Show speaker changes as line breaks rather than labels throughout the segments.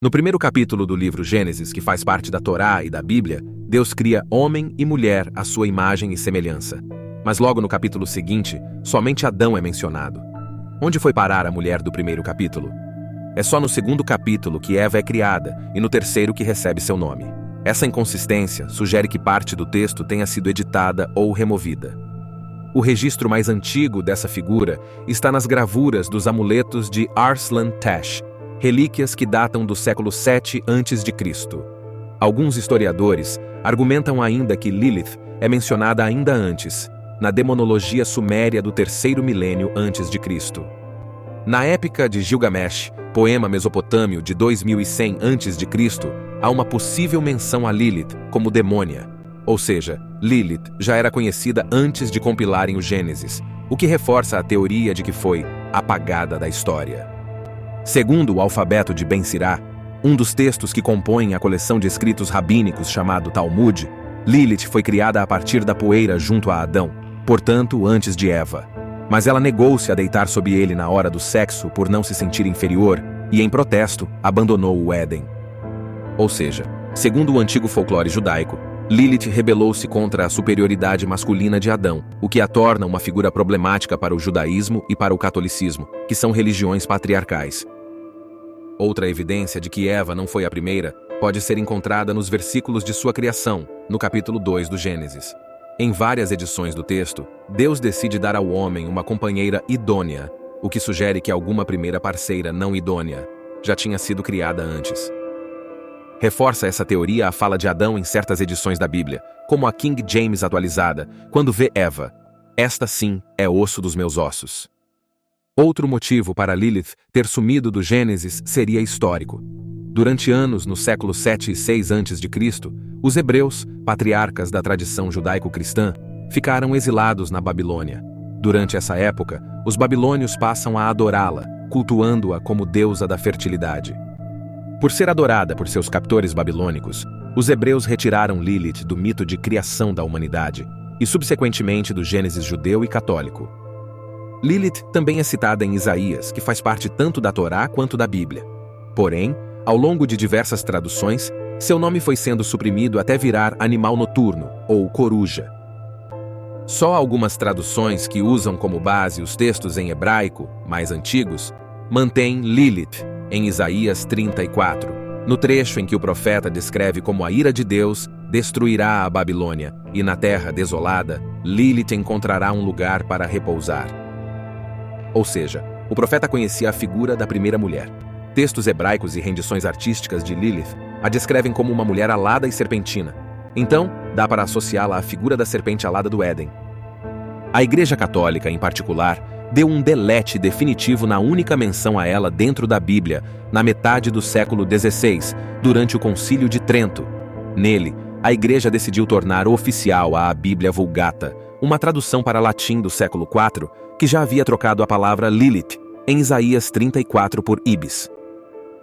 No primeiro capítulo do livro Gênesis, que faz parte da Torá e da Bíblia, Deus cria homem e mulher à sua imagem e semelhança. Mas logo no capítulo seguinte, somente Adão é mencionado. Onde foi parar a mulher do primeiro capítulo? É só no segundo capítulo que Eva é criada e no terceiro que recebe seu nome. Essa inconsistência sugere que parte do texto tenha sido editada ou removida. O registro mais antigo dessa figura está nas gravuras dos amuletos de Arslan Tash, relíquias que datam do século 7 a.C. Alguns historiadores argumentam ainda que Lilith é mencionada ainda antes, na demonologia suméria do terceiro milênio a.C. Na Épica de Gilgamesh, poema mesopotâmio de 2100 a.C., há uma possível menção a Lilith como demônia. Ou seja, Lilith já era conhecida antes de compilarem o Gênesis, o que reforça a teoria de que foi apagada da história. Segundo o alfabeto de Ben Sirá, um dos textos que compõem a coleção de escritos rabínicos chamado Talmud, Lilith foi criada a partir da poeira junto a Adão, portanto antes de Eva. Mas ela negou-se a deitar sob ele na hora do sexo por não se sentir inferior e, em protesto, abandonou o Éden. Ou seja, segundo o antigo folclore judaico, Lilith rebelou-se contra a superioridade masculina de Adão, o que a torna uma figura problemática para o judaísmo e para o catolicismo, que são religiões patriarcais. Outra evidência de que Eva não foi a primeira pode ser encontrada nos versículos de sua criação, no capítulo 2 do Gênesis. Em várias edições do texto, Deus decide dar ao homem uma companheira idônea, o que sugere que alguma primeira parceira não idônea já tinha sido criada antes. Reforça essa teoria a fala de Adão em certas edições da Bíblia, como a King James atualizada, quando vê Eva: "Esta sim é osso dos meus ossos." Outro motivo para Lilith ter sumido do Gênesis seria histórico. Durante anos, no século 7 e 6 a.C., os hebreus, patriarcas da tradição judaico-cristã, ficaram exilados na Babilônia. Durante essa época, os babilônios passam a adorá-la, cultuando-a como deusa da fertilidade. Por ser adorada por seus captores babilônicos, os hebreus retiraram Lilith do mito de criação da humanidade e, subsequentemente, do Gênesis judeu e católico. Lilith também é citada em Isaías, que faz parte tanto da Torá quanto da Bíblia. Porém, ao longo de diversas traduções, seu nome foi sendo suprimido até virar animal noturno, ou coruja. Só algumas traduções que usam como base os textos em hebraico, mais antigos, mantêm Lilith em Isaías 34, no trecho em que o profeta descreve como a ira de Deus destruirá a Babilônia, e na terra desolada, Lilith encontrará um lugar para repousar. Ou seja, o profeta conhecia a figura da primeira mulher. Textos hebraicos e rendições artísticas de Lilith a descrevem como uma mulher alada e serpentina. Então, dá para associá-la à figura da serpente alada do Éden. A Igreja Católica, em particular, deu um delete definitivo na única menção a ela dentro da Bíblia, na metade do século XVI, durante o Concílio de Trento. Nele, a Igreja decidiu tornar oficial a Bíblia Vulgata, uma tradução para latim do século IV, que já havia trocado a palavra Lilith em Isaías 34 por Ibis.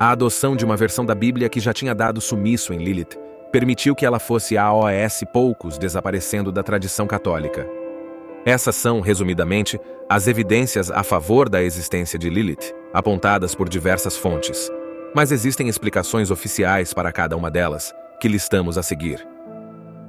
A adoção de uma versão da Bíblia que já tinha dado sumiço em Lilith permitiu que ela fosse aos poucos desaparecendo da tradição católica. Essas são, resumidamente, as evidências a favor da existência de Lilith, apontadas por diversas fontes. Mas existem explicações oficiais para cada uma delas, que listamos a seguir.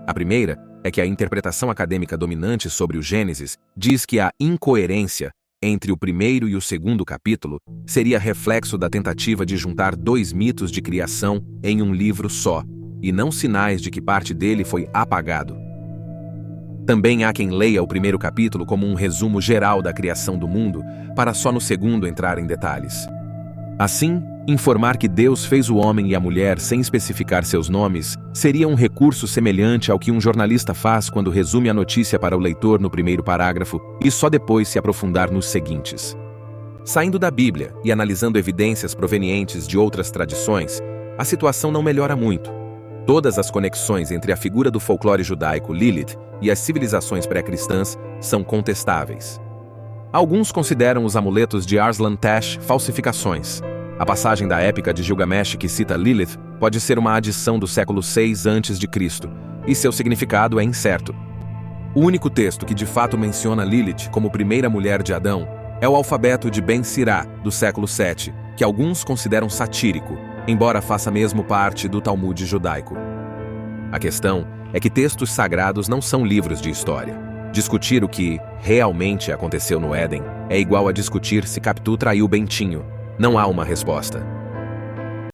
A primeira é que a interpretação acadêmica dominante sobre o Gênesis diz que a incoerência entre o primeiro e o segundo capítulo seria reflexo da tentativa de juntar dois mitos de criação em um livro só, e não sinais de que parte dele foi apagado. Também há quem leia o primeiro capítulo como um resumo geral da criação do mundo, para só no segundo entrar em detalhes. Assim, informar que Deus fez o homem e a mulher sem especificar seus nomes seria um recurso semelhante ao que um jornalista faz quando resume a notícia para o leitor no primeiro parágrafo e só depois se aprofundar nos seguintes. Saindo da Bíblia e analisando evidências provenientes de outras tradições, a situação não melhora muito. Todas as conexões entre a figura do folclore judaico Lilith e as civilizações pré-cristãs são contestáveis. Alguns consideram os amuletos de Arslan Tash falsificações. A passagem da Épica de Gilgamesh que cita Lilith pode ser uma adição do século 6 a.C., e seu significado é incerto. O único texto que de fato menciona Lilith como primeira mulher de Adão é o alfabeto de Ben Sirá, do século 7, que alguns consideram satírico, embora faça mesmo parte do Talmud judaico. A questão é que textos sagrados não são livros de história. Discutir o que realmente aconteceu no Éden é igual a discutir se Capitu traiu Bentinho. Não há uma resposta.